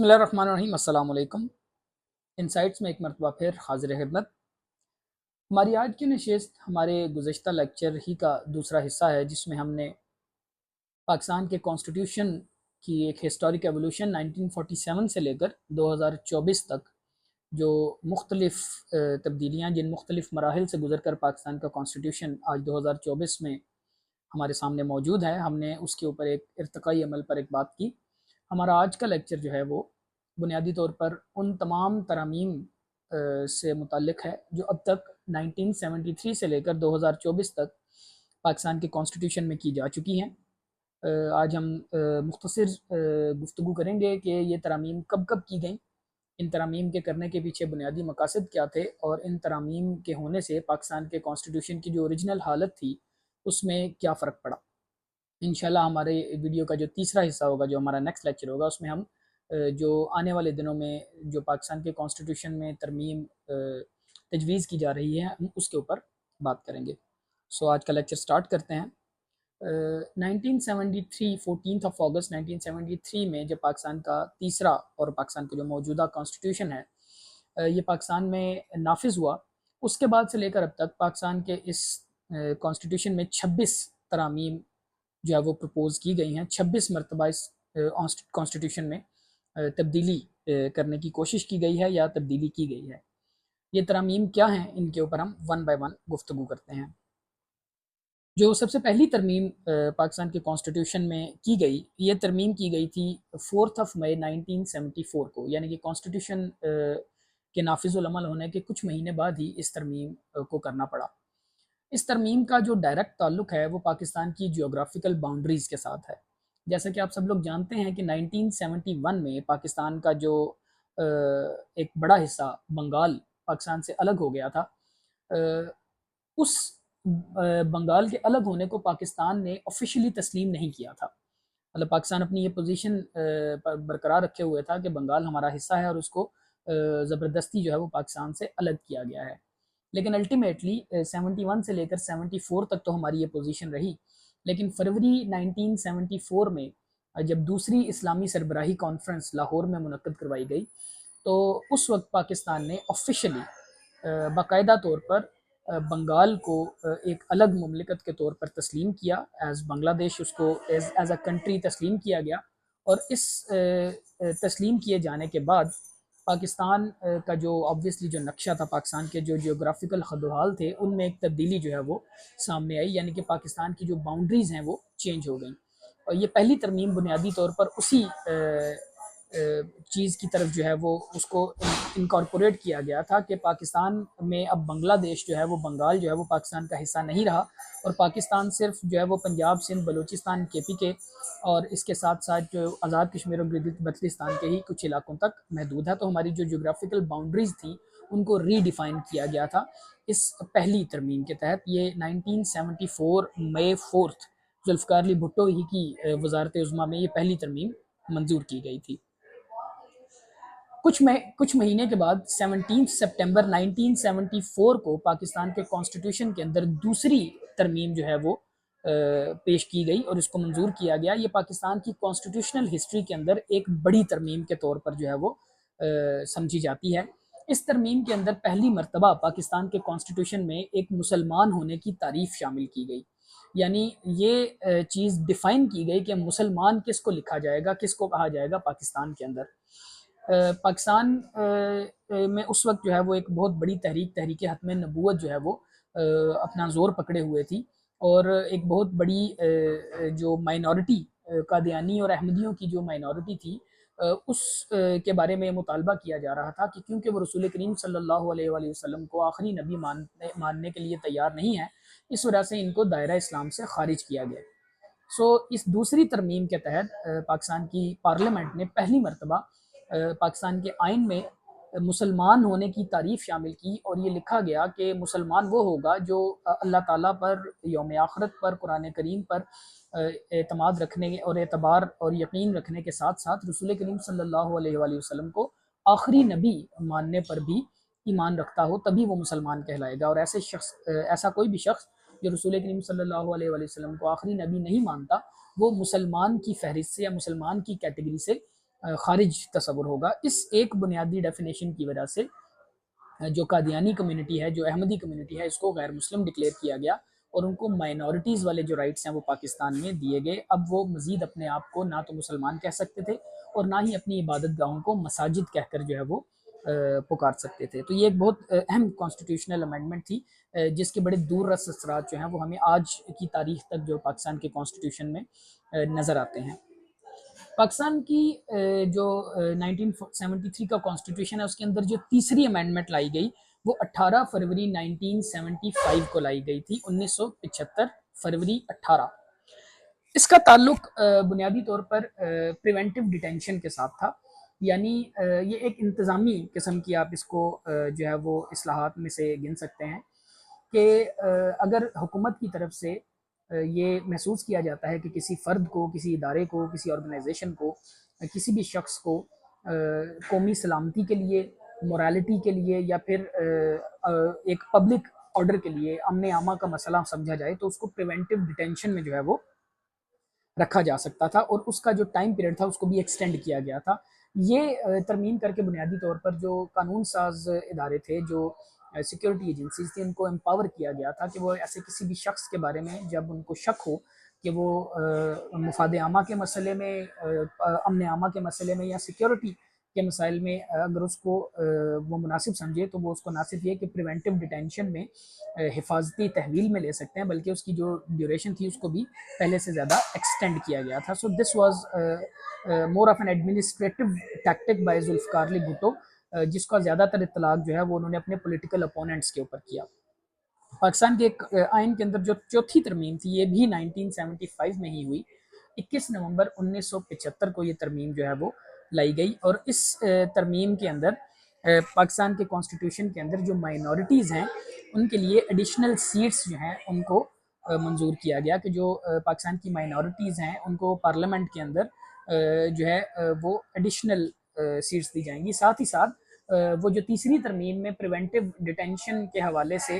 بسم اللہ الرحمن الرحیم۔ السلام علیکم۔ انسائٹس میں ایک مرتبہ پھر حاضر خدمت۔ ہماری آج کی نشست ہمارے گزشتہ لیکچر ہی کا دوسرا حصہ ہے، جس میں ہم نے پاکستان کے کانسٹیٹیوشن کی ایک ہسٹورک ایولوشن 1947 سے لے کر 2024 تک جو مختلف تبدیلیاں جن مختلف مراحل سے گزر کر پاکستان کا کانسٹیٹیوشن آج 2024 میں ہمارے سامنے موجود ہے، ہم نے اس کے اوپر ایک ارتقائی عمل پر ایک بات کی۔ ہمارا آج کا لیکچر جو ہے وہ بنیادی طور پر ان تمام ترامیم سے متعلق ہے جو اب تک 1973 سے لے کر 2024 تک پاکستان کے کانسٹیٹیوشن میں کی جا چکی ہیں۔ آج ہم مختصر گفتگو کریں گے کہ یہ ترامیم کب کب کی گئیں، ان ترامیم کے کرنے کے پیچھے بنیادی مقاصد کیا تھے، اور ان ترامیم کے ہونے سے پاکستان کے کانسٹیٹیوشن کی جو اوریجنل حالت تھی اس میں کیا فرق پڑا۔ انشاءاللہ ہمارے ویڈیو کا جو تیسرا حصہ ہوگا، جو ہمارا نیکسٹ لیکچر ہوگا، اس میں ہم جو آنے والے دنوں میں جو پاکستان کے کانسٹیٹیوشن میں ترمیم تجویز کی جا رہی ہے ہم اس کے اوپر بات کریں گے۔ آج کا لیکچر سٹارٹ کرتے ہیں۔ 1973 14 اگست 1973 میں جب پاکستان کا تیسرا اور پاکستان کا جو موجودہ کانسٹیٹیوشن ہے یہ پاکستان میں نافذ ہوا، اس کے بعد سے لے کر اب تک پاکستان کے اس کانسٹیٹیوشن میں 26 ترامیم جو ہے وہ پرپوز کی گئی ہیں۔ 26 مرتبہ اس کانسٹیٹیوشن میں تبدیلی کرنے کی کوشش کی گئی ہے یا تبدیلی کی گئی ہے۔ یہ ترامیم کیا ہیں، ان کے اوپر ہم ون بائی ون گفتگو کرتے ہیں۔ جو سب سے پہلی ترمیم پاکستان کے کانسٹیٹیوشن میں کی گئی، یہ ترمیم کی گئی تھی 4 مئی 1974 کو، یعنی کہ کانسٹیٹیوشن کے نافذ العمل ہونے کے کچھ مہینے بعد ہی اس ترمیم کو کرنا پڑا۔ اس ترمیم کا جو ڈائریکٹ تعلق ہے وہ پاکستان کی جیوگرافیکل باؤنڈریز کے ساتھ ہے۔ جیسا کہ آپ سب لوگ جانتے ہیں کہ 1971 میں پاکستان کا جو ایک بڑا حصہ بنگال پاکستان سے الگ ہو گیا تھا، اس بنگال کے الگ ہونے کو پاکستان نے آفیشلی تسلیم نہیں کیا تھا۔ مطلب پاکستان اپنی یہ پوزیشن برقرار رکھے ہوئے تھا کہ بنگال ہمارا حصہ ہے، اور اس کو زبردستی جو ہے وہ پاکستان سے الگ کیا گیا ہے۔ لیکن الٹیمیٹلی 71 سے لے کر 74 تک تو ہماری یہ پوزیشن رہی، لیکن فروری 1974 میں جب دوسری اسلامی سربراہی کانفرنس لاہور میں منعقد کروائی گئی تو اس وقت پاکستان نے آفیشلی باقاعدہ طور پر بنگال کو ایک الگ مملکت کے طور پر تسلیم کیا، ایز بنگلہ دیش اس کو ایز اے کنٹری تسلیم کیا گیا، اور اس تسلیم کیے جانے کے بعد پاکستان کا جو آبویسلی جو نقشہ تھا، پاکستان کے جو جیوگرافیکل خد و حال تھے، ان میں ایک تبدیلی جو ہے وہ سامنے آئی، یعنی کہ پاکستان کی جو باؤنڈریز ہیں وہ چینج ہو گئیں۔ اور یہ پہلی ترمیم بنیادی طور پر اسی چیز کی طرف جو ہے وہ اس کو انکارپوریٹ کیا گیا تھا کہ پاکستان میں اب بنگلہ دیش جو ہے وہ بنگال جو ہے وہ پاکستان کا حصہ نہیں رہا، اور پاکستان صرف جو ہے وہ پنجاب، سندھ، بلوچستان، کے پی کے اور اس کے ساتھ ساتھ جو آزاد کشمیر اور گلگت بلتستان کے ہی کچھ علاقوں تک محدود ہے۔ تو ہماری جو جیوگرافیکل باؤنڈریز تھیں ان کو ری ڈیفائن کیا گیا تھا اس پہلی ترمیم کے تحت۔ یہ 1974 مئی 4 ذوالفقار علی بھٹو ہی کی وزارت عظمیٰ میں یہ پہلی ترمیم منظور کی گئی تھی۔ کچھ مہینے کے بعد 17 سپٹمبر 1974 کو پاکستان کے کانسٹیٹیوشن کے اندر دوسری ترمیم جو ہے وہ پیش کی گئی اور اس کو منظور کیا گیا۔ یہ پاکستان کی کانسٹیٹیوشنل ہسٹری کے اندر ایک بڑی ترمیم کے طور پر جو ہے وہ سمجھی جاتی ہے۔ اس ترمیم کے اندر پہلی مرتبہ پاکستان کے کانسٹیٹیوشن میں ایک مسلمان ہونے کی تعریف شامل کی گئی، یعنی یہ چیز ڈیفائن کی گئی کہ مسلمان کس کو لکھا جائے گا، کس کو کہا جائے گا پاکستان کے اندر۔ پاکستان میں اس وقت جو ہے وہ ایک بہت بڑی تحریک حتم نبوت جو ہے وہ اپنا زور پکڑے ہوئے تھی، اور ایک بہت بڑی جو مائنورٹی قادیانی اور احمدیوں کی جو مائنورٹی تھی اس کے بارے میں مطالبہ کیا جا رہا تھا کہ کیونکہ وہ رسول کریم صلی اللہ علیہ وآلہ وسلم کو آخری نبی ماننے کے لیے تیار نہیں ہے، اس وجہ سے ان کو دائرہ اسلام سے خارج کیا گیا۔ اس دوسری ترمیم کے تحت پاکستان کی پارلیمنٹ نے پہلی مرتبہ پاکستان کے آئین میں مسلمان ہونے کی تعریف شامل کی، اور یہ لکھا گیا کہ مسلمان وہ ہوگا جو اللہ تعالیٰ پر، یوم آخرت پر، قرآن کریم پر اعتماد رکھنے اور اعتبار اور یقین رکھنے کے ساتھ ساتھ رسول کریم صلی اللہ علیہ وآلہ وسلم کو آخری نبی ماننے پر بھی ایمان رکھتا ہو، تبھی وہ مسلمان کہلائے گا۔ اور ایسا کوئی بھی شخص جو رسول کریم صلی اللہ علیہ وآلہ وسلم کو آخری نبی نہیں مانتا، وہ مسلمان کی فہرست سے یا مسلمان کی کیٹیگری سے خارج تصور ہوگا۔ اس ایک بنیادی ڈیفینیشن کی وجہ سے جو قادیانی کمیونٹی ہے، جو احمدی کمیونٹی ہے، اس کو غیر مسلم ڈکلیئر کیا گیا اور ان کو مائنورٹیز والے جو رائٹس ہیں وہ پاکستان میں دیے گئے۔ اب وہ مزید اپنے آپ کو نہ تو مسلمان کہہ سکتے تھے اور نہ ہی اپنی عبادت گاہوں کو مساجد کہہ کر جو ہے وہ پکار سکتے تھے۔ تو یہ ایک بہت اہم کانسٹیٹیوشنل امینڈمنٹ تھی جس کے بڑے دور رس اثرات جو ہیں وہ ہمیں آج کی تاریخ تک جو پاکستان کے کانسٹیٹیوشن میں نظر آتے ہیں۔ پاکستان کی جو 1973 کا کانسٹیٹیوشن ہے اس کے اندر جو تیسری امینڈمنٹ لائی گئی وہ 18 فروری 1975 کو لائی گئی تھی، 1975 فروری 18۔ اس کا تعلق بنیادی طور پر پریونٹیو ڈیٹینشن کے ساتھ تھا، یعنی یہ ایک انتظامی قسم کی آپ اس کو جو ہے وہ اصلاحات میں سے گن سکتے ہیں کہ اگر حکومت کی طرف سے یہ محسوس کیا جاتا ہے کہ کسی فرد کو، کسی ادارے کو، کسی آرگنائزیشن کو، کسی بھی شخص کو قومی سلامتی کے لیے، موریلٹی کے لیے یا پھر ایک پبلک آرڈر کے لیے، امن عامہ کا مسئلہ سمجھا جائے تو اس کو پریونٹیو ڈیٹینشن میں جو ہے وہ رکھا جا سکتا تھا اور اس کا جو ٹائم پیریڈ تھا اس کو بھی ایکسٹینڈ کیا گیا تھا۔ یہ ترمیم کر کے بنیادی طور پر جو قانون ساز ادارے تھے، جو سیکیورٹی ایجنسیز تھیں، ان کو امپاور کیا گیا تھا کہ وہ ایسے کسی بھی شخص کے بارے میں جب ان کو شک ہو کہ وہ مفاد عامہ کے مسئلے میں، امن عامہ کے مسئلے میں یا سیکیورٹی کے مسائل میں اگر اس کو وہ مناسب سمجھے تو وہ اس کو نہ صرف یہ کہ پریونٹیو ڈیٹینشن میں حفاظتی تحویل میں لے سکتے ہیں بلکہ اس کی جو ڈیوریشن تھی اس کو بھی پہلے سے زیادہ ایکسٹینڈ کیا گیا تھا۔ So this was more of an administrative tactic by Zulfikar Ali Bhutto, جس کا زیادہ تر اطلاق جو ہے وہ انہوں نے اپنے پولیٹیکل اپوننٹس کے اوپر کیا۔ پاکستان کے ایک آئین کے اندر جو چوتھی ترمیم تھی یہ بھی 1975 میں ہی ہوئی، 21 نومبر 1975 کو یہ ترمیم جو ہے وہ لائی گئی اور اس ترمیم کے اندر پاکستان کے کانسٹیٹیوشن کے اندر جو مائنورٹیز ہیں ان کے لیے ایڈیشنل سیٹس جو ہیں ان کو منظور کیا گیا کہ جو پاکستان کی مائنورٹیز ہیں ان کو پارلیمنٹ کے اندر جو ہے وہ ایڈیشنل سیٹس دی جائیں گی۔ ساتھ ہی ساتھ وہ جو تیسری ترمیم میں پریونٹیو ڈیٹینشن کے حوالے سے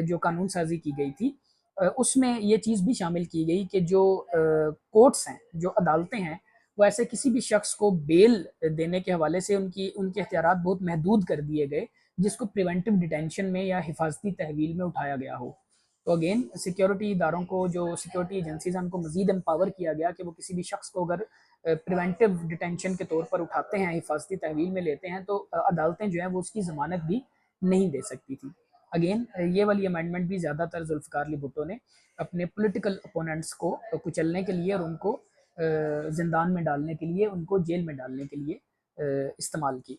جو قانون سازی کی گئی تھی اس میں یہ چیز بھی شامل کی گئی کہ جو کورٹس ہیں، جو عدالتیں ہیں، وہ ایسے کسی بھی شخص کو بیل دینے کے حوالے سے ان کے اختیارات بہت محدود کر دیے گئے جس کو پریونٹیو ڈیٹینشن میں یا حفاظتی تحویل میں اٹھایا گیا ہو۔ تو اگین سیکیورٹی اداروں کو، جو سیکیورٹی ایجنسیز ہیں، ان کو مزید امپاور کیا گیا کہ وہ کسی بھی شخص کو اگر پریونٹیو ڈیٹینشن کے طور پر اٹھاتے ہیں، حفاظتی تحویل میں لیتے ہیں تو عدالتیں جو ہیں وہ اس کی ضمانت بھی نہیں دے سکتی تھی۔ اگین یہ والی امینڈمنٹ بھی زیادہ تر ذوالفقار علی بھٹو نے اپنے پولیٹیکل اپوننٹس کو کچلنے کے لیے اور ان کو زندان میں ڈالنے کے لیے، ان کو جیل میں ڈالنے کے لیے استعمال کی۔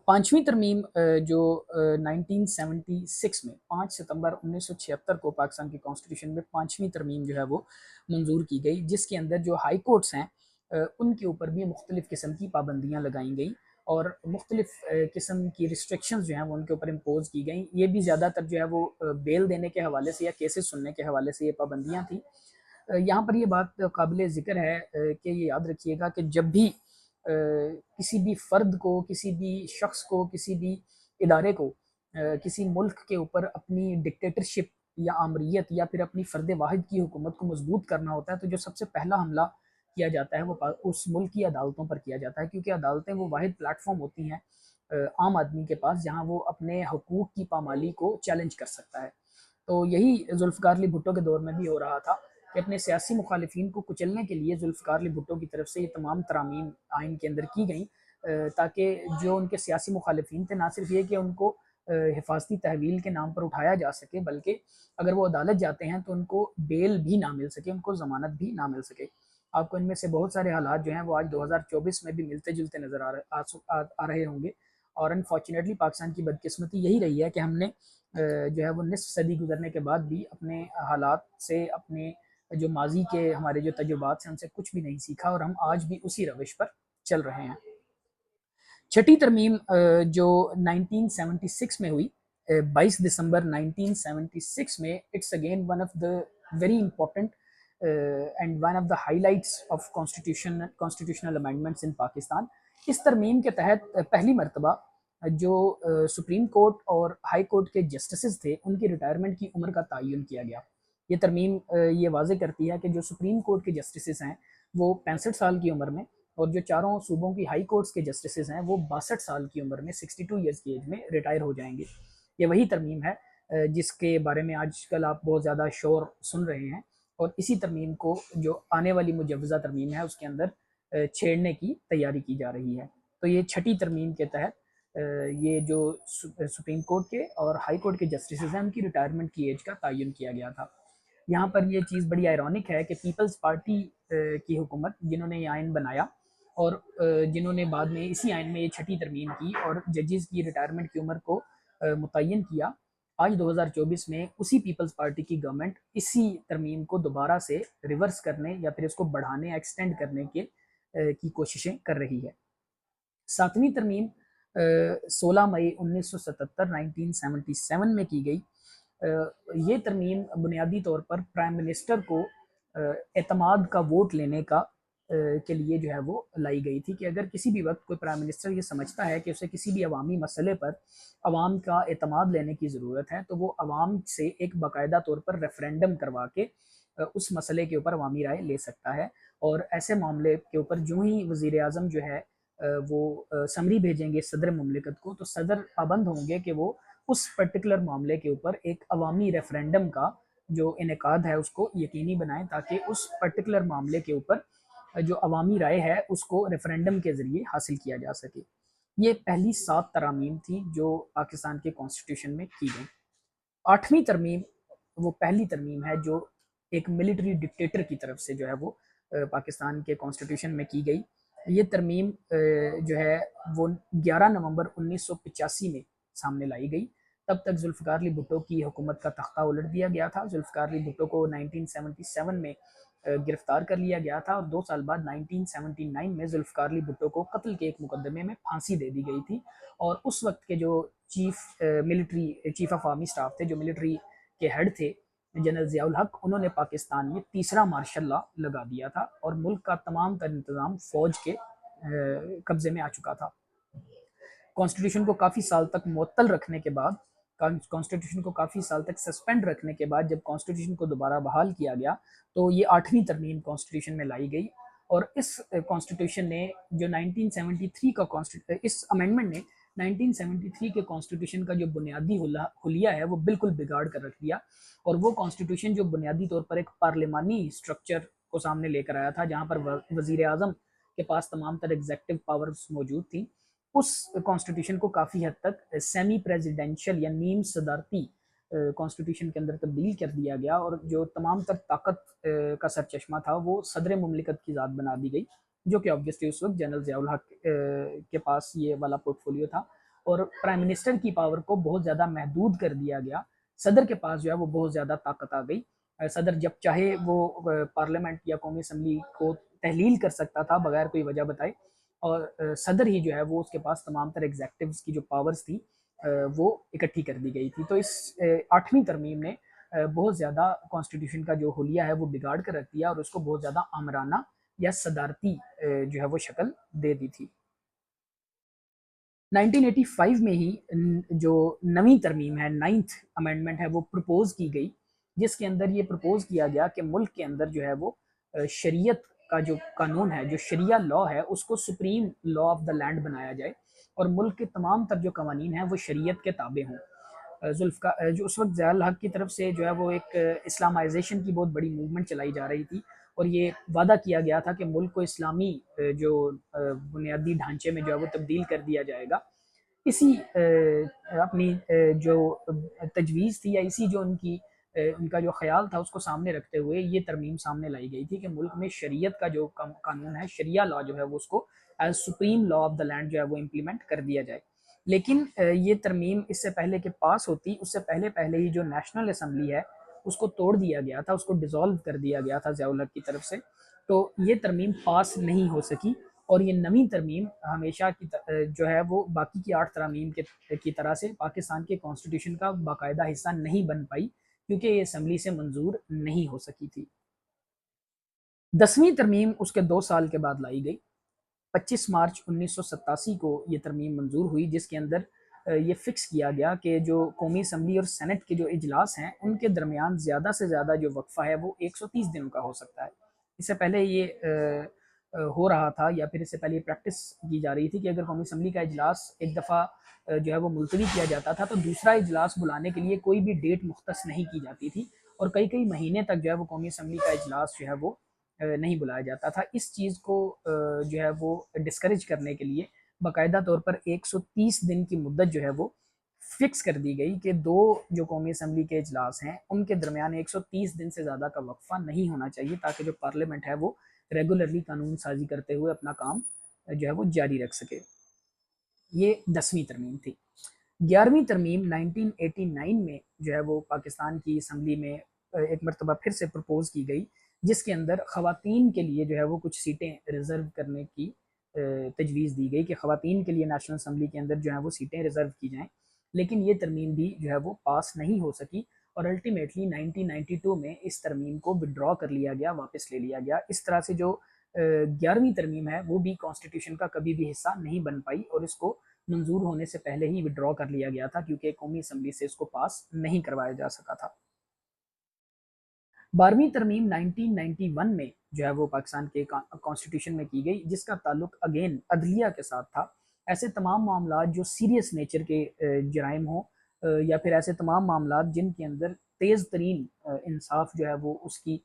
پانچویں ترمیم جو 1976 میں 5 ستمبر 1976 کو پاکستان کے کانسٹیٹیوشن میں پانچویں ترمیم جو ہے وہ منظور کی گئی، جس کے اندر جو ہائی کورٹس ہیں ان کے اوپر بھی مختلف قسم کی پابندیاں لگائیں گئیں اور مختلف قسم کی ریسٹرکشنز جو ہیں وہ ان کے اوپر امپوز کی گئیں۔ یہ بھی زیادہ تر جو ہے وہ بیل دینے کے حوالے سے یا کیسز سننے کے حوالے سے یہ پابندیاں تھیں۔ یہاں پر یہ بات قابل ذکر ہے کہ یہ یاد رکھیے گا کہ جب بھی کسی بھی فرد کو، کسی بھی شخص کو، کسی بھی ادارے کو کسی ملک کے اوپر اپنی ڈکٹیٹرشپ یا آمریت یا پھر اپنی فرد واحد کی حکومت کو مضبوط کرنا ہوتا ہے تو جو سب سے پہلا حملہ کیا جاتا ہے وہ اس ملک کی عدالتوں پر کیا جاتا ہے، کیونکہ عدالتیں وہ واحد پلیٹ فارم ہوتی ہیں عام آدمی کے پاس جہاں وہ اپنے حقوق کی پامالی کو چیلنج کر سکتا ہے۔ تو یہی ذوالفقار علی بھٹو کے دور میں بھی ہو رہا تھا کہ اپنے سیاسی مخالفین کو کچلنے کے لیے ذوالفقار علی بھٹو کی طرف سے یہ تمام ترامیم آئین کے اندر کی گئیں تاکہ جو ان کے سیاسی مخالفین تھے نہ صرف یہ کہ ان کو حفاظتی تحویل کے نام پر اٹھایا جا سکے بلکہ اگر وہ عدالت جاتے ہیں تو ان کو بیل بھی نہ مل سکے، ان کو ضمانت بھی نہ مل سکے۔ آپ کو ان میں سے بہت سارے حالات جو ہیں وہ آج 2024 میں بھی ملتے جلتے نظر آ رہے ہوں گے اور انفارچونیٹلی پاکستان کی بدقسمتی یہی رہی ہے کہ ہم نے جو ہے وہ نصف صدی گزرنے کے بعد بھی اپنے حالات سے، اپنے جو ماضی کے ہمارے جو تجربات ہیں ان سے کچھ بھی نہیں سیکھا اور ہم آج بھی اسی روش پر چل رہے ہیں۔ چھٹی ترمیم جو 1976 میں ہوئی، 22 دسمبر 1976 میں، it's again one of the very important and one of the highlights of constitutional amendments in Pakistan. اس ترمیم کے تحت پہلی مرتبہ جو سپریم کورٹ اور ہائی کورٹ کے جسٹسز تھے ان کی ریٹائرمنٹ کی عمر کا تعین کیا گیا۔ یہ ترمیم یہ واضح کرتی ہے کہ جو سپریم کورٹ کے جسٹسز ہیں وہ 65 سال کی عمر میں اور جو چاروں صوبوں کی ہائی کورٹس کے جسٹسز ہیں وہ 62 سال کی عمر میں 62 ایئرس کی ایج میں ریٹائر ہو جائیں گے. یہ وہی ترمیم ہے جس کے بارے میں آج کل آپ بہت زیادہ شور سن رہے ہیں, اور اسی ترمیم کو جو آنے والی مجوزہ ترمیم ہے اس کے اندر چھیڑنے کی تیاری کی جا رہی ہے. تو یہ چھٹی ترمیم کے تحت یہ جو سپریم کورٹ کے اور ہائی کورٹ کے جسٹسز ہیں ان کی ریٹائرمنٹ کی ایج کا تعین کیا گیا تھا. یہاں پر یہ چیز بڑی آئرونک ہے کہ پیپلز پارٹی کی حکومت, جنہوں نے یہ آئین بنایا اور جنہوں نے بعد میں اسی آئین میں یہ چھٹی ترمیم کی اور ججز کی ریٹائرمنٹ کی عمر کو متعین کیا, آج 2024 میں اسی پیپلز پارٹی کی گورنمنٹ اسی ترمیم کو دوبارہ سے ریورس کرنے یا پھر اس کو بڑھانے ایکسٹینڈ کرنے کی کوششیں کر رہی ہے. 7ویں ترمیم 16 مئی 1977 میں کی گئی. یہ ترمیم بنیادی طور پر پرائم منسٹر کو اعتماد کا ووٹ لینے کے لیے جو ہے وہ لائی گئی تھی کہ اگر کسی بھی وقت کوئی پرائم منسٹر یہ سمجھتا ہے کہ اسے کسی بھی عوامی مسئلے پر عوام کا اعتماد لینے کی ضرورت ہے تو وہ عوام سے ایک باقاعدہ طور پر ریفرینڈم کروا کے اس مسئلے کے اوپر عوامی رائے لے سکتا ہے. اور ایسے معاملے کے اوپر جو ہی وزیر اعظم جو ہے وہ سمری بھیجیں گے صدر مملکت کو, تو صدر پابند ہوں گے کہ وہ اس پرٹیکولر معاملے کے اوپر ایک عوامی ریفرینڈم کا جو انعقاد ہے اس کو یقینی بنائیں تاکہ اس پرٹیکولر معاملے کے اوپر جو عوامی رائے ہے اس کو ریفرینڈم کے ذریعے حاصل کیا جا سکے. یہ پہلی 7 ترامیم تھیں جو پاکستان کے کانسٹیٹیوشن میں کی گئی. 8ویں ترمیم وہ پہلی ترمیم ہے جو ایک ملٹری ڈکٹیٹر کی طرف سے جو ہے وہ پاکستان کے کانسٹیٹیوشن میں کی گئی. یہ ترمیم جو ہے وہ 11 نومبر 1985 میں سامنے لائی گئی. تب تک ذوالفقار علی بھٹو کی حکومت کا تختہ الٹ دیا گیا تھا. ذوالفقار علی بھٹو کو 1977 میں گرفتار کر لیا گیا تھا اور 2 سال بعد 1979 میں ذوالفقار علی بھٹو کو قتل کے ایک مقدمے میں پھانسی دے دی گئی تھی. اور اس وقت کے جو چیف آف آرمی سٹاف تھے, جو ملٹری کے ہیڈ تھے, جنرل ضیاء الحق, انہوں نے پاکستان میں تیسرا مارشل لا لگا دیا تھا اور ملک کا تمام تر انتظام فوج کے قبضے میں آ چکا تھا. کانسٹیٹیوشن کو کافی سال تک معطل رکھنے کے بعد, کانسٹیٹیوشن کو کافی سال تک سسپینڈ رکھنے کے بعد جب کانسٹیٹیوشن کو دوبارہ بحال کیا گیا تو یہ 8ویں ترمیم کانسٹیٹیوشن میں لائی گئی. اور اس کانسٹیٹیوشن نے جو 1973 کا اس امینڈمنٹ نے 1973 کے کانسٹیٹیوشن کا جو بنیادی حلیہ ہے وہ بالکل بگاڑ کر رکھ دیا. اور وہ کانسٹیٹیوشن جو بنیادی طور پر ایک پارلیمانی سٹرکچر کو سامنے لے کر آیا تھا, جہاں پر وزیر اعظم کے پاس تمام تر ایگزیکٹو پاورز موجود تھیں, اس کانسٹیٹیوشن کو کافی حد تک سیمی پریزیڈینشل یا نیم صدارتی کانسٹیٹیوشن کے اندر تبدیل کر دیا گیا اور جو تمام تر طاقت کا سرچشمہ تھا وہ صدر مملکت کی ذات بنا دی گئی, جو کہ آبویسلی اس وقت جنرل ضیاء الحق کے پاس یہ والا پورٹ فولیو تھا. اور پرائم منسٹر کی پاور کو بہت زیادہ محدود کر دیا گیا. صدر کے پاس جو ہے وہ بہت زیادہ طاقت آ گئی. صدر جب چاہے وہ پارلیمنٹ یا قومی اسمبلی کو تحلیل کر سکتا تھا بغیر کوئی وجہ بتائے, اور صدر ہی جو ہے وہ اس کے پاس تمام تر ایگزیکٹوز کی جو پاورز تھی وہ اکٹھی کر دی گئی تھی. تو اس 8ویں ترمیم نے بہت زیادہ کانسٹیٹیوشن کا جو حلیہ ہے وہ بگاڑ کر رکھ دیا اور اس کو بہت زیادہ آمرانہ یا صدارتی جو ہے وہ شکل دے دی تھی. 1985 میں ہی جو 9ویں ترمیم ہے, 9th امینڈمنٹ ہے, وہ پرپوز کی گئی, جس کے اندر یہ پرپوز کیا گیا کہ ملک کے اندر جو ہے وہ شریعت کا جو قانون ہے, جو شریعہ لا ہے, اس کو supreme law of the land بنایا جائے اور ملک کے تمام تر جو قوانین ہیں وہ شریعت کے تابع ہوں. جو اس وقت ضیاء الحق کی طرف سے جو ہے وہ ایک اسلامائزیشن کی بہت بڑی موومنٹ چلائی جا رہی تھی اور یہ وعدہ کیا گیا تھا کہ ملک کو اسلامی جو بنیادی ڈھانچے میں جو ہے وہ تبدیل کر دیا جائے گا. اسی اپنی جو تجویز تھی یا اسی جو ان کا جو خیال تھا اس کو سامنے رکھتے ہوئے یہ ترمیم سامنے لائی گئی تھی کہ ملک میں شریعت کا جو قانون ہے, شریعہ لا جو ہے وہ اس کو as supreme law of the land جو ہے وہ امپلیمنٹ کر دیا جائے. لیکن یہ ترمیم اس سے پہلے کہ پاس ہوتی, اس سے پہلے ہی جو نیشنل اسمبلی ہے اس کو توڑ دیا گیا تھا, اس کو ڈیزالو کر دیا گیا تھا ضیاء الحق کی طرف سے, تو یہ ترمیم پاس نہیں ہو سکی. اور یہ 9ویں ترمیم ہمیشہ کی جو ہے وہ باقی کی 8 ترامیم کی طرح سے پاکستان کے کانسٹیٹیوشن کا باقاعدہ حصہ نہیں بن پائی کیونکہ یہ اسمبلی سے منظور نہیں ہو سکی تھی. 10ویں ترمیم اس کے 2 سال کے بعد لائی گئی. 25 مارچ 1987 کو یہ ترمیم منظور ہوئی, جس کے اندر یہ فکس کیا گیا کہ جو قومی اسمبلی اور سینٹ کے جو اجلاس ہیں ان کے درمیان زیادہ سے زیادہ جو وقفہ ہے وہ 130 دنوں کا ہو سکتا ہے. اس سے پہلے یہ ہو رہا تھا یا پھر اس سے پہلے پریکٹس کی جا رہی تھی کہ اگر قومی اسمبلی کا اجلاس ایک دفعہ جو ہے وہ ملتوی کیا جاتا تھا تو دوسرا اجلاس بلانے کے لیے کوئی بھی ڈیٹ مختص نہیں کی جاتی تھی، اور کئی کئی مہینے تک جو ہے وہ قومی اسمبلی کا اجلاس جو ہے وہ نہیں بلایا جاتا تھا۔ اس چیز کو جو ہے وہ ڈسکریج کرنے کے لیے باقاعدہ طور پر 130 دن کی مدت جو ہے وہ فکس کر دی گئی کہ دو جو قومی اسمبلی کے اجلاس ہیں ان کے درمیان 130 دن سے زیادہ کا وقفہ نہیں ہونا چاہیے، تاکہ جو پارلیمنٹ ہے وہ ریگولرلی قانون سازی کرتے ہوئے اپنا کام جو ہے وہ جاری رکھ سکے۔ یہ 10ویں ترمیم تھی۔ 11ویں ترمیم 1989 میں جو ہے وہ پاکستان کی اسمبلی میں ایک مرتبہ پھر سے پرپوز کی گئی، جس کے اندر خواتین کے لیے جو ہے وہ کچھ سیٹیں ریزرو کرنے کی تجویز دی گئی کہ خواتین کے لیے نیشنل اسمبلی کے اندر جو ہے وہ سیٹیں ریزرو کی جائیں، لیکن یہ ترمیم بھی جو ہے وہ پاس نہیں ہو سکی، اور الٹیمیٹلی 1992 میں اس ترمیم کو وڈرا کر لیا گیا، واپس لے لیا گیا۔ اس طرح سے جو 11ویں ترمیم ہے وہ بھی کانسٹیٹیوشن کا کبھی بھی حصہ نہیں بن پائی، اور اس کو منظور ہونے سے پہلے ہی وڈرا کر لیا گیا تھا، کیونکہ قومی اسمبلی سے اس کو پاس نہیں کروایا جا سکا تھا۔ 12ویں ترمیم 1991 میں جو ہے وہ پاکستان کے کانسٹیٹیوشن میں کی گئی، جس کا تعلق اگین عدلیہ کے ساتھ تھا۔ ایسے تمام معاملات جو سیریس نیچر کے جرائم ہوں یا پھر ایسے تمام معاملات جن کے اندر تیز ترین انصاف جو ہے وہ اس کی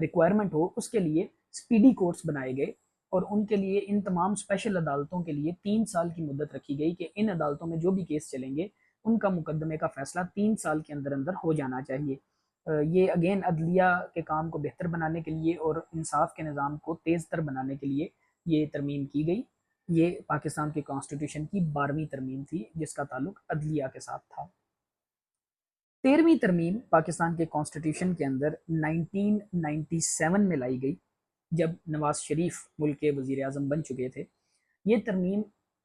ریکوائرمنٹ ہو، اس کے لیے سپیڈی کورٹس بنائے گئے، اور ان کے لیے ان تمام اسپیشل عدالتوں کے لیے 3 سال کی مدت رکھی گئی کہ ان عدالتوں میں جو بھی کیس چلیں گے ان کا مقدمے کا فیصلہ 3 سال کے اندر اندر ہو جانا چاہیے۔ یہ اگین عدلیہ کے کام کو بہتر بنانے کے لیے اور انصاف کے نظام کو تیز تر بنانے کے لیے یہ ترمیم کی گئی۔ یہ پاکستان کے کانسٹیٹیوشن کی 12ویں ترمیم تھی، جس کا تعلق عدلیہ کے ساتھ تھا۔ 13ویں ترمیم پاکستان کے کانسٹیٹیوشن کے اندر 1997 میں لائی گئی، جب نواز شریف ملک کے وزیر اعظم بن چکے تھے۔ یہ ترمیم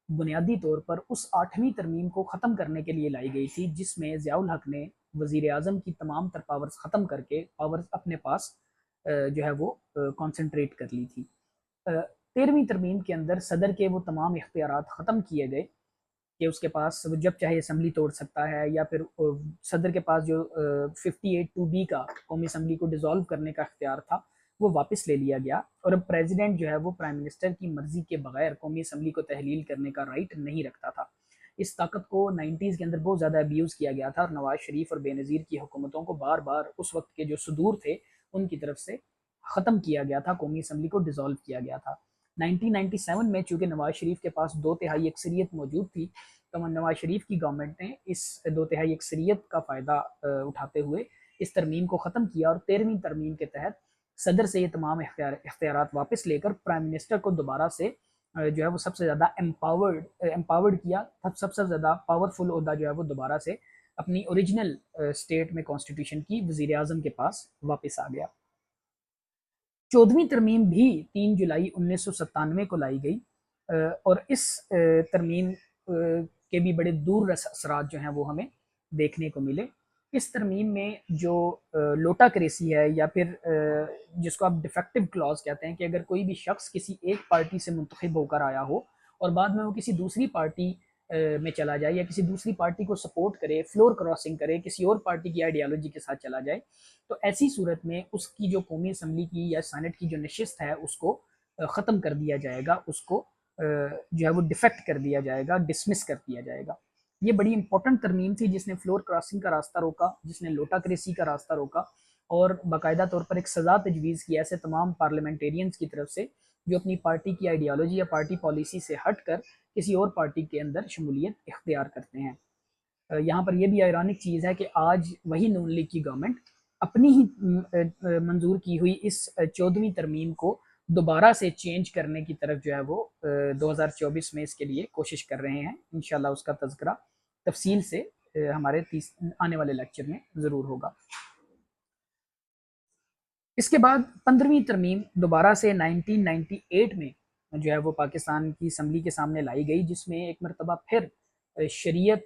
بنیادی طور پر اس 8ویں ترمیم کو ختم کرنے کے لیے لائی گئی تھی، جس میں ضیاء الحق نے وزیر اعظم کی تمام تر پاورز ختم کر کے پاورز اپنے پاس جو ہے وہ کانسنٹریٹ کر لی تھی۔ 13ویں ترمیم کے اندر صدر کے وہ تمام اختیارات ختم کیے گئے کہ اس کے پاس وہ جب چاہے اسمبلی توڑ سکتا ہے، یا پھر صدر کے پاس جو 58(2)B کا قومی اسمبلی کو ڈیزالو کرنے کا اختیار تھا وہ واپس لے لیا گیا، اور اب پریزیڈنٹ جو ہے وہ پرائم منسٹر کی مرضی کے بغیر قومی اسمبلی کو تحلیل کرنے کا رائٹ نہیں رکھتا تھا۔ اس طاقت کو 90s کے اندر بہت زیادہ ابیوز کیا گیا تھا، اور نواز شریف اور بے نظیر کی حکومتوں کو بار بار اس وقت کے جو صدور تھے ان کی طرف سے ختم کیا گیا تھا، قومی اسمبلی کو ڈیزالو کیا گیا تھا۔ 1997 میں چونکہ نواز شریف کے پاس 2/3 اکثریت موجود تھی، تو نواز شریف کی گورنمنٹ نے اس 2/3 اکثریت کا فائدہ اٹھاتے ہوئے اس ترمیم کو ختم کیا، اور 13ویں ترمیم کے تحت صدر سے یہ تمام اختیارات واپس لے کر پرائم منسٹر کو دوبارہ سے جو ہے وہ سب سے زیادہ امپاورڈ کیا، سب سے زیادہ پاورفل عہدہ جو ہے وہ دوبارہ سے اپنی اوریجنل اسٹیٹ میں کانسٹیٹیوشن کی وزیر اعظم کے پاس واپس آ گیا۔ 14ویں ترمیم بھی 3 جولائی 1997 کو لائی گئی، اور اس ترمیم کے بھی بڑے دور رس اثرات جو ہیں وہ ہمیں دیکھنے کو ملے۔ اس ترمیم میں جو لوٹا کریسی ہے، یا پھر جس کو آپ ڈیفیکٹو کلاز کہتے ہیں، کہ اگر کوئی بھی شخص کسی ایک پارٹی سے منتخب ہو کر آیا ہو اور بعد میں وہ کسی دوسری پارٹی میں چلا جائے، یا کسی دوسری پارٹی کو سپورٹ کرے، فلور کراسنگ کرے، کسی اور پارٹی کی آئیڈیالوجی کے ساتھ چلا جائے، تو ایسی صورت میں اس کی جو قومی اسمبلی کی یا سینٹ کی جو نشست ہے اس کو ختم کر دیا جائے گا، اس کو جو ہے وہ ڈیفیکٹ کر دیا جائے گا، ڈسمس کر دیا جائے گا۔ یہ بڑی امپورٹنٹ ترمیم تھی، جس نے فلور کراسنگ کا راستہ روکا، جس نے لوٹا کریسی کا راستہ روکا، اور باقاعدہ طور پر ایک سزا تجویز کی ایسے تمام پارلیمنٹیرینز کی طرف سے جو اپنی پارٹی کی آئیڈیالوجی یا پارٹی پالیسی سے ہٹ کر کسی اور پارٹی کے اندر شمولیت اختیار کرتے ہیں۔ یہاں پر یہ بھی ایرانک چیز ہے کہ آج وہی نون لیگ کی گورنمنٹ اپنی ہی منظور کی ہوئی اس 14ویں ترمیم کو دوبارہ سے چینج کرنے کی طرف جو ہے وہ 2024 میں اس کے لیے کوشش کر رہے ہیں۔ انشاءاللہ اس کا تذکرہ تفصیل سے ہمارے آنے والے لیکچر میں ضرور ہوگا۔ اس کے بعد 15ویں ترمیم دوبارہ سے 1998 میں جو ہے وہ پاکستان کی اسمبلی کے سامنے لائی گئی، جس میں ایک مرتبہ پھر شریعت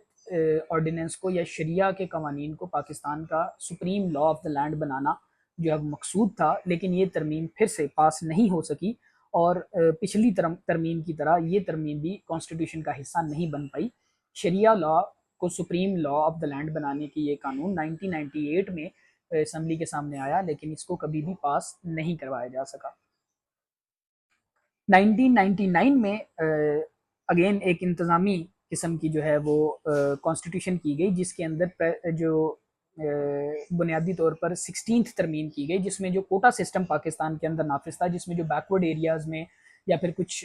آرڈیننس کو یا شریعہ کے قوانین کو پاکستان کا supreme law of the land بنانا جو ہے مقصود تھا، لیکن یہ ترمیم پھر سے پاس نہیں ہو سکی، اور پچھلی ترمیم کی طرح یہ ترمیم بھی کانسٹیٹیوشن کا حصہ نہیں بن پائی۔ شریعہ لا کو supreme law of the land بنانے کی یہ قانون 1998 میں اسمبلی کے سامنے آیا، لیکن اس کو کبھی بھی پاس نہیں کروایا جا سکا۔ 1999 میں اگین ایک انتظامی قسم کی جو ہے وہ کانسٹیٹیوشن کی گئی، جس کے اندر جو بنیادی طور پر 16th ترمیم کی گئی، جس میں جو کوٹا سسٹم پاکستان کے اندر نافذ تھا، جس میں جو بیکورڈ ایریاز میں یا پھر کچھ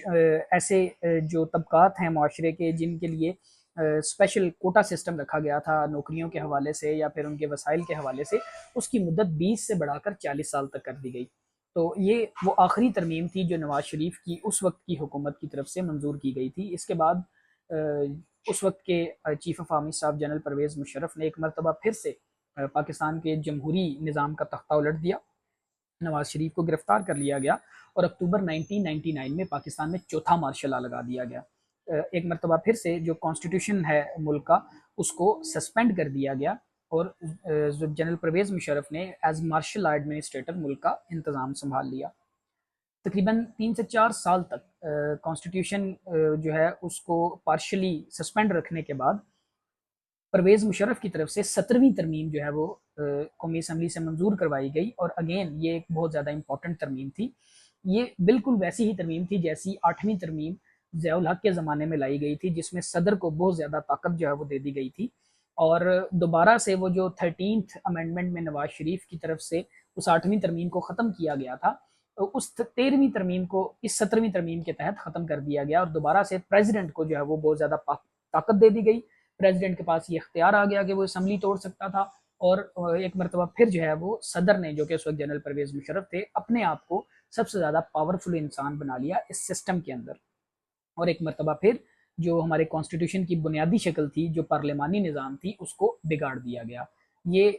ایسے جو طبقات ہیں معاشرے کے جن کے لیے اسپیشل کوٹا سسٹم رکھا گیا تھا نوکریوں کے حوالے سے یا پھر ان کے وسائل کے حوالے سے، اس کی مدت 20 سے بڑھا کر 40 سال تک کر دی گئی۔ تو یہ وہ آخری ترمیم تھی جو نواز شریف کی اس وقت کی حکومت کی طرف سے منظور کی گئی تھی۔ اس کے بعد اس وقت کے چیف آف آرمی صاحب جنرل پرویز مشرف نے ایک مرتبہ پھر سے پاکستان کے جمہوری نظام کا تختہ الٹ دیا، نواز شریف کو گرفتار کر لیا گیا اور اکتوبر 1999 میں پاکستان میں چوتھا مارشل لا لگا دیا گیا۔ ایک مرتبہ پھر سے جو کانسٹیٹیوشن ہے ملک کا اس کو سسپینڈ کر دیا گیا اور جنرل پرویز مشرف نے ایز مارشل لا ایڈمنسٹریٹر ملک کا انتظام سنبھال لیا۔ تقریباً 3 سے 4 سال تک کانسٹیٹیوشن جو ہے اس کو پارشلی سسپینڈ رکھنے کے بعد پرویز مشرف کی طرف سے 17ویں ترمیم جو ہے وہ قومی اسمبلی سے منظور کروائی گئی، اور اگین یہ ایک بہت زیادہ امپورٹنٹ ترمیم تھی۔ یہ بالکل ویسی ہی ترمیم تھی جیسی 8ویں ترمیم ضیاء الحق کے زمانے میں لائی گئی تھی، جس میں صدر کو بہت زیادہ طاقت جو ہے وہ دے دی گئی تھی، اور دوبارہ سے وہ جو 13th امینڈمنٹ میں نواز شریف کی طرف سے اس 8ویں ترمیم کو ختم کیا گیا تھا، اس 13ویں ترمیم کو اس 17ویں ترمیم کے تحت ختم کر دیا گیا، اور دوبارہ سے پریزیڈنٹ کو جو ہے وہ بہت زیادہ طاقت دے دی گئی۔ پریزیڈنٹ کے پاس یہ اختیار آ گیا کہ وہ اسمبلی توڑ سکتا تھا، اور ایک مرتبہ پھر جو ہے وہ صدر نے، جو کہ اس وقت جنرل پرویز مشرف تھے، اپنے آپ کو سب سے زیادہ پاورفل انسان بنا لیا اس سسٹم کے اندر، اور ایک مرتبہ پھر جو ہمارے کانسٹیٹیوشن کی بنیادی شکل تھی، جو پارلیمانی نظام تھی، اس کو بگاڑ دیا گیا۔ یہ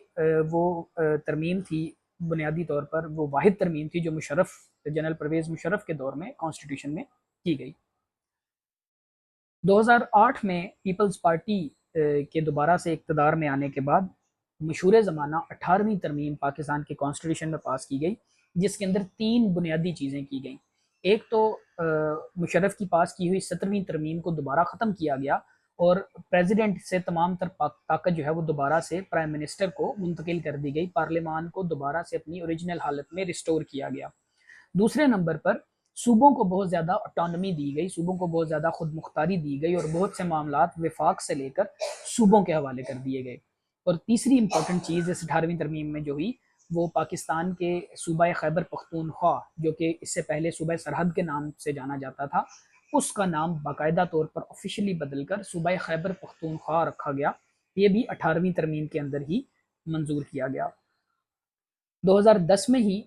وہ ترمیم تھی، بنیادی طور پر وہ واحد ترمیم تھی جو جنرل پرویز مشرف کے دور میں کانسٹیٹیوشن میں کی گئی۔ 2008 میں پیپلز پارٹی کے دوبارہ سے اقتدار میں آنے کے بعد مشہور زمانہ 18ویں ترمیم پاکستان کے کانسٹیٹیوشن میں پاس کی گئی، جس کے اندر 3 بنیادی چیزیں کی گئیں۔ ایک تو مشرف کی پاس کی ہوئی 17ویں ترمیم کو دوبارہ ختم کیا گیا، اور پریزیڈنٹ سے تمام تر طاقت جو ہے وہ دوبارہ سے پرائم منسٹر کو منتقل کر دی گئی، پارلیمان کو دوبارہ سے اپنی اوریجنل حالت میں ریسٹور کیا گیا۔ دوسرے نمبر پر صوبوں کو بہت زیادہ اٹانومی دی گئی، صوبوں کو بہت زیادہ خود مختاری دی گئی، اور بہت سے معاملات وفاق سے لے کر صوبوں کے حوالے کر دیے گئے۔ اور تیسری امپورٹنٹ چیز اس 18ویں ترمیم میں جو ہوئی، وہ پاکستان کے صوبہ خیبر پختونخوا، جو کہ اس سے پہلے صوبہ سرحد کے نام سے جانا جاتا تھا، اس کا نام باقاعدہ طور پر آفیشلی بدل کر صوبہ خیبر پختونخوا رکھا گیا۔ یہ بھی 18ویں ترمیم کے اندر ہی منظور کیا گیا۔ 2010 میں ہی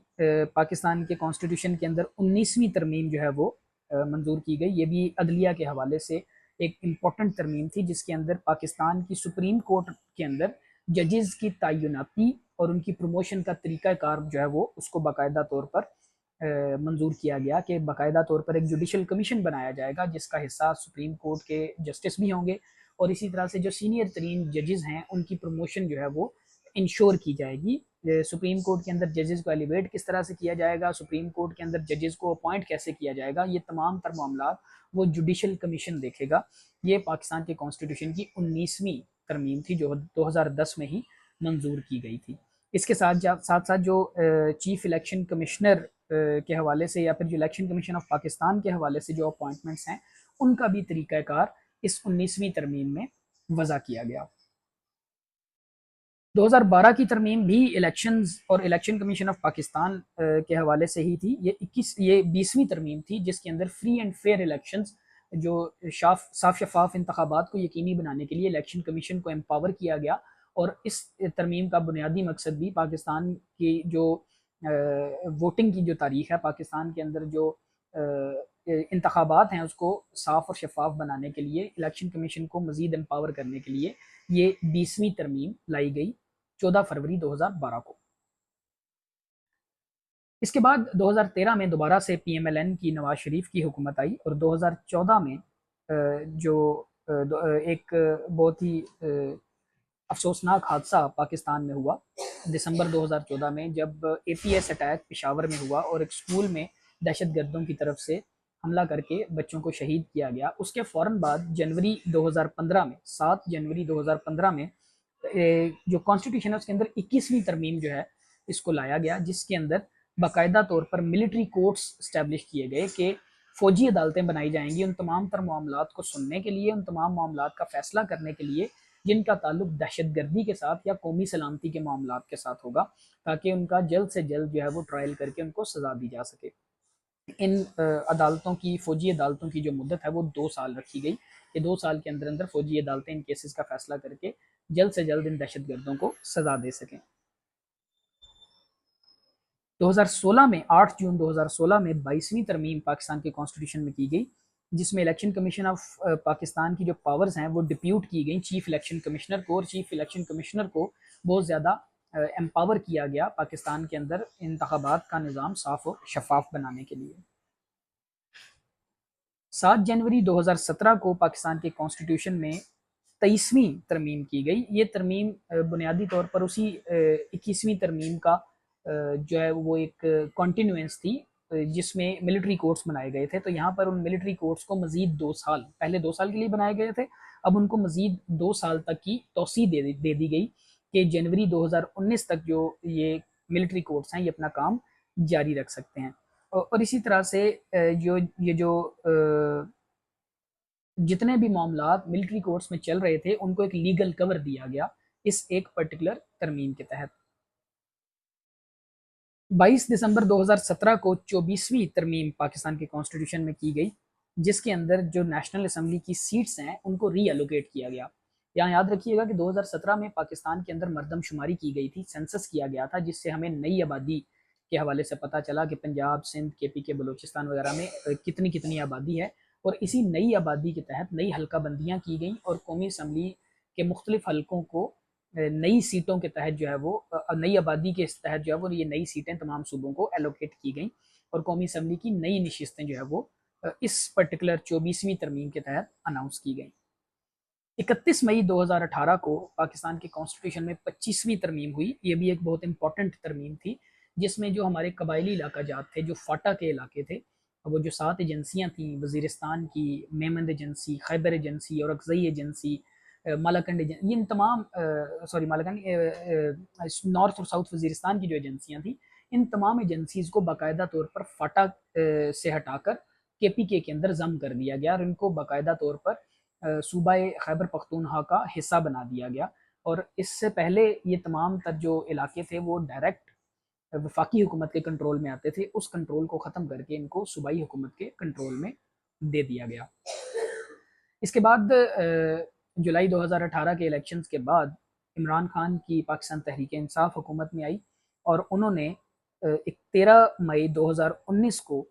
پاکستان کے کانسٹیٹیوشن کے اندر 19ویں ترمیم جو ہے وہ منظور کی گئی۔ یہ بھی عدلیہ کے حوالے سے ایک امپورٹنٹ ترمیم تھی، جس کے اندر پاکستان کی سپریم کورٹ کے اندر ججز کی تعیناتی اور ان کی پروموشن کا طریقہ کار جو ہے وہ اس کو باقاعدہ طور پر منظور کیا گیا کہ باقاعدہ طور پر ایک جوڈیشل کمیشن بنایا جائے گا، جس کا حصہ سپریم کورٹ کے جسٹس بھی ہوں گے، اور اسی طرح سے جو سینئر ترین ججز ہیں ان کی پروموشن جو ہے وہ انشور کی جائے گی۔ سپریم کورٹ کے اندر ججز کو ایلیویٹ کس طرح سے کیا جائے گا، سپریم کورٹ کے اندر ججز کو اپوائنٹ کیسے کیا جائے گا، یہ تمام تر معاملات وہ جوڈیشل کمیشن دیکھے گا۔ یہ پاکستان کے کانسٹیٹیوشن کی 19ویں ترمیم تھی جو 2010 میں ہی منظور کی گئی تھی۔ اس کے ساتھ ساتھ جو چیف الیکشن کمشنر کے حوالے سے یا پھر جو الیکشن کمیشن آف پاکستان کے حوالے سے جو اپوائنٹمنٹس ہیں، ان کا بھی طریقہ کار اس 19ویں ترمیم میں وضع کیا گیا۔ 2012 کی ترمیم بھی الیکشنز اور الیکشن کمیشن آف پاکستان کے حوالے سے ہی تھی۔ یہ 20ویں ترمیم تھی، جس کے اندر فری اینڈ فیئر الیکشنز، جو صاف شفاف انتخابات کو یقینی بنانے کے لیے الیکشن کمیشن کو امپاور کیا گیا، اور اس ترمیم کا بنیادی مقصد بھی پاکستان کی جو ووٹنگ کی جو تاریخ ہے، پاکستان کے اندر جو انتخابات ہیں، اس کو صاف اور شفاف بنانے کے لیے، الیکشن کمیشن کو مزید امپاور کرنے کے لیے یہ 20ویں ترمیم لائی گئی 14 فروری 2012 کو۔ اس کے بعد 2013 میں دوبارہ سے پی ایم ایل این کی نواز شریف کی حکومت آئی، اور 2014 میں جو ایک بہت ہی افسوسناک حادثہ پاکستان میں ہوا، دسمبر 2014 میں، جب اے پی ایس اٹیک پشاور میں ہوا اور ایک سکول میں دہشت گردوں کی طرف سے حملہ کر کے بچوں کو شہید کیا گیا۔ اس کے فوراً بعد جنوری 2015 میں 7 جنوری 2015 میں جو کانسٹیٹیوشن ہے اس کے اندر 21ویں ترمیم جو ہے اس کو لایا گیا، جس کے اندر باقاعدہ طور پر ملٹری کورٹس اسٹیبلش کیے گئے کہ فوجی عدالتیں بنائی جائیں گی ان تمام تر معاملات کو سننے کے لیے، ان تمام معاملات کا فیصلہ کرنے کے لیے جن کا تعلق دہشت گردی کے ساتھ یا قومی سلامتی کے معاملات کے ساتھ ہوگا، تاکہ ان کا جلد سے جلد جو ہے وہ ٹرائل کر کے ان کو سزا دی جا سکے۔ ان عدالتوں کی، فوجی عدالتوں کی جو مدت ہے وہ 2 سال رکھی گئی کہ 2 سال کے اندر اندر فوجی عدالتیں ان کیسز کا فیصلہ کر کے جلد سے جلد ان دہشت گردوں کو سزا دے سکیں۔ 2016 میں 8 جون 2016 میں 22ویں ترمیم پاکستان کے کانسٹیٹیوشن میں کی گئی، جس میں الیکشن کمیشن آف پاکستان کی جو پاورز ہیں وہ ڈپیوٹ کی گئیں چیف الیکشن کمشنر کو، اور چیف الیکشن کمشنر کو بہت زیادہ امپاور کیا گیا پاکستان کے اندر انتخابات کا نظام صاف و شفاف بنانے کے لیے۔ 7 جنوری 2017 کو پاکستان کے کانسٹیٹیوشن میں 23ویں ترمیم کی گئی۔ یہ ترمیم بنیادی طور پر اسی 21ویں ترمیم کا جو ہے وہ ایک کنٹینوئنس تھی، جس میں ملٹری کورٹس بنائے گئے تھے۔ تو یہاں پر ان ملٹری کورٹس کو مزید 2 سال، پہلے 2 سال کے لیے بنائے گئے تھے، اب ان کو مزید 2 سال تک کی توسیع دے دی گئی کہ جنوری 2019 تک جو یہ ملٹری کورٹس ہیں یہ اپنا کام جاری رکھ سکتے ہیں۔ اور اسی طرح سے جتنے بھی معاملات ملٹری کورٹس میں چل رہے تھے ان کو ایک لیگل کور دیا گیا اس ایک پرٹیکولر ترمیم کے تحت۔ 22 دسمبر 2017 کو 24ویں ترمیم پاکستان کے کانسٹیٹیوشن میں کی گئی، جس کے اندر جو نیشنل اسمبلی کی سیٹس ہیں ان کو ری ایلوکیٹ کیا گیا۔ یہاں یاد رکھیے گا کہ 2017 میں پاکستان کے اندر مردم شماری کی گئی تھی، سینسس کیا گیا تھا، جس سے ہمیں نئی آبادی کے حوالے سے پتہ چلا کہ پنجاب، سندھ، کے پی کے، بلوچستان وغیرہ میں کتنی آبادی ہے، اور اسی نئی آبادی کے تحت نئی حلقہ بندیاں کی گئیں اور قومی اسمبلی کے مختلف حلقوں کو نئی سیٹوں کے تحت جو ہے وہ نئی آبادی کے تحت جو ہے وہ یہ نئی سیٹیں تمام صوبوں کو ایلوکیٹ کی گئیں، اور قومی اسمبلی کی نئی نشستیں جو ہے وہ اس پرٹیکولر 24ویں ترمیم کے تحت اناؤنس کی گئیں۔ 31 مئی 2018 کو پاکستان کے کانسٹیٹیوشن میں 25ویں ترمیم ہوئی۔ یہ بھی ایک بہت امپورٹنٹ ترمیم تھی، جس میں جو ہمارے قبائلی علاقہ جات تھے، جو فاٹا کے علاقے تھے، وہ جو 7 ایجنسیاں تھیں، وزیرستان کی میمند ایجنسی، خیبر ایجنسی، اور اکزئی ایجنسی، مالاکنڈ ایجنسی، ان تمام مالاکنڈ نارتھ اور ساؤتھ وزیرستان کی جو ایجنسیاں تھیں، ان تمام ایجنسیز کو باقاعدہ طور پر فاٹا سے ہٹا کر کے پی کے اندر ضم کر دیا گیا، اور ان کو باقاعدہ طور پر صوبہ خیبر پختونخوا کا حصہ بنا دیا گیا۔ اور اس سے پہلے یہ تمام تر جو علاقے تھے وہ ڈائریکٹ وفاقی حکومت کے کنٹرول میں آتے تھے، اس کنٹرول کو ختم کر کے ان کو صوبائی حکومت کے کنٹرول میں دے دیا گیا۔ اس کے بعد جولائی 2018 کے الیکشنز کے بعد عمران خان کی پاکستان تحریک انصاف حکومت میں آئی، اور انہوں نے 13 مئی 2019 کو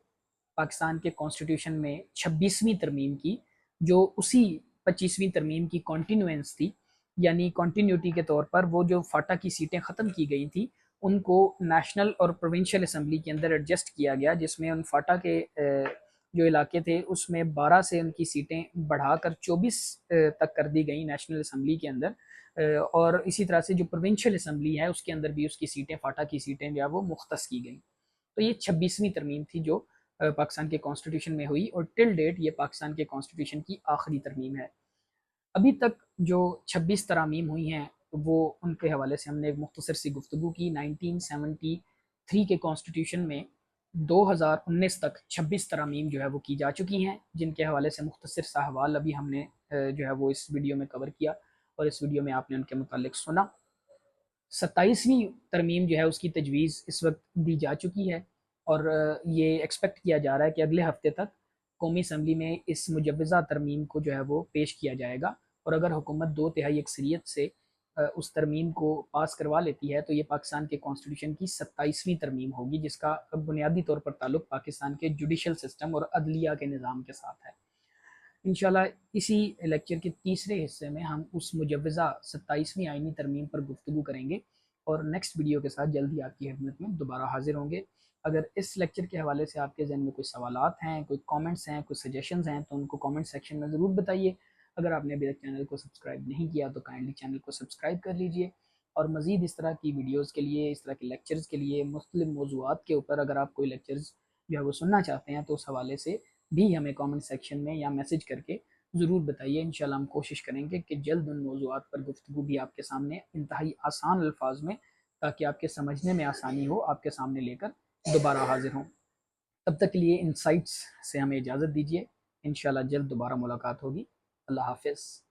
پاکستان کے کانسٹیٹیوشن میں 26ویں ترمیم کی، جو اسی 25ویں ترمیم کی کنٹینوئنس تھی، یعنی کنٹینیوٹی کے طور پر وہ جو فاٹا کی سیٹیں ختم کی گئی تھیں ان کو نیشنل اور پروونشل اسمبلی کے اندر ایڈجسٹ کیا گیا، جس میں ان فاٹا کے جو علاقے تھے اس میں 12 سے ان کی سیٹیں بڑھا کر 24 تک کر دی گئیں نیشنل اسمبلی کے اندر، اور اسی طرح سے جو پروونشل اسمبلی ہے اس کے اندر بھی اس کی سیٹیں، فاٹا کی سیٹیں جو ہے وہ مختص کی گئیں۔ تو یہ 26ویں ترمیم تھی جو پاکستان کے کانسٹیٹیوشن میں ہوئی، اور ٹل ڈیٹ یہ پاکستان کے کانسٹیٹیوشن کی آخری ترمیم ہے۔ ابھی تک جو 26 ترامیم ہوئی ہیں وہ ان کے حوالے سے ہم نے ایک مختصر سی گفتگو کی۔ 1973 کے کانسٹیٹیوشن میں 2019 تک 26 ترامیم جو ہے وہ کی جا چکی ہیں، جن کے حوالے سے مختصر سا حوال ابھی ہم نے جو ہے وہ اس ویڈیو میں کور کیا، اور اس ویڈیو میں آپ نے ان کے متعلق سنا۔ 27ویں ترمیم جو ہے اس کی تجویز اس وقت دی جا چکی ہے، اور یہ ایکسپیکٹ کیا جا رہا ہے کہ اگلے ہفتے تک قومی اسمبلی میں اس مجوزہ ترمیم کو جو ہے وہ پیش کیا جائے گا، اور اگر حکومت 2/3 اکثریت سے اس ترمیم کو پاس کروا لیتی ہے تو یہ پاکستان کے کانسٹیٹیوشن کی 27ویں ترمیم ہوگی، جس کا بنیادی طور پر تعلق پاکستان کے جوڈیشل سسٹم اور عدلیہ کے نظام کے ساتھ ہے۔ انشاءاللہ اسی لیکچر کے تیسرے حصے میں ہم اس مجوزہ 27ویں آئینی ترمیم پر گفتگو کریں گے، اور نیکسٹ ویڈیو کے ساتھ جلد ہی آپ کی خدمت میں دوبارہ حاضر ہوں گے۔ اگر اس لیکچر کے حوالے سے آپ کے ذہن میں کوئی سوالات ہیں، کوئی کامنٹس ہیں، کوئی سجیشنز ہیں تو ان کو کامنٹ سیکشن میں ضرور بتائیے۔ اگر آپ نے ابھی تک چینل کو سبسکرائب نہیں کیا تو کائنڈلی چینل کو سبسکرائب کر لیجئے، اور مزید اس طرح کی ویڈیوز کے لیے، اس طرح کے لیکچرز کے لیے، مختلف موضوعات کے اوپر اگر آپ کوئی لیکچرز جو ہے وہ سننا چاہتے ہیں تو اس حوالے سے بھی ہمیں کامنٹ سیکشن میں یا میسج کر کے ضرور بتائیے۔ انشاءاللہ ہم کوشش کریں گے کہ جلد ان موضوعات پر گفتگو بھی آپ کے سامنے انتہائی آسان الفاظ میں، تاکہ آپ کے سمجھنے میں آسانی ہو، آپ کے سامنے لے کر دوبارہ حاضر ہوں۔ تب تک کے لیے انسائٹس سے ہمیں اجازت دیجیے، انشاءاللہ جلد دوبارہ ملاقات ہوگی۔ اللہ حافظ۔